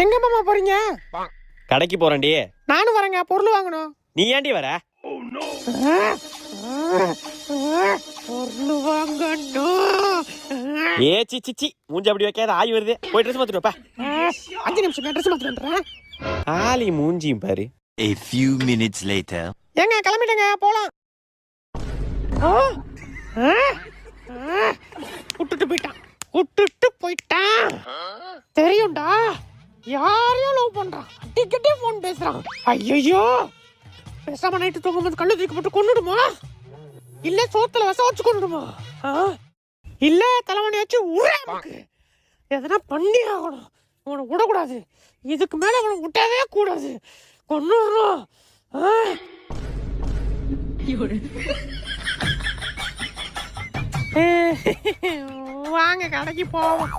எங்க மாமா போறீங்க? கடைக்கு போறேன்டி. நானும் வரேங்க, பொருள் வாங்கணும். நீ ஏன்டி வர? பொருள் வாங்கணும். ஏ சிச்சி மூஞ்சி அப்படி வைக்காத, ஆய் வருது. போய் ட்ரெஸ் மாத்திட்டு வாப்பா. 5 நிமிஷம் ட்ரெஸ் மாத்திட்டு வந்துறேன். ஆலி மூஞ்சியும் பாரு. A few minutes later. ஏங்க கிளம்பிட்டேங்க, போலாம். விட்டுட்டு போயிட்டான். தெரியும்டா, யாரையும் லவ் பண்றான். அடிக்கடி போன் பேசுறான். ஐயோ, பேசாம நைட்டு தூங்கும்போது கல்லு தூக்கி போட்டு கொன்னுடுமா, இல்ல சோத்துல வச வச்சு கொன்னுடுமா, இல்ல தலைவணி வச்சு உரக்கு எதனா பண்ணி ஆகணும். அவனை விடக்கூடாது. இதுக்கு மேல அவனை விட்டவே கூடாது. கொன்னுடுறோம். வாங்க கடைக்கு போவோம்.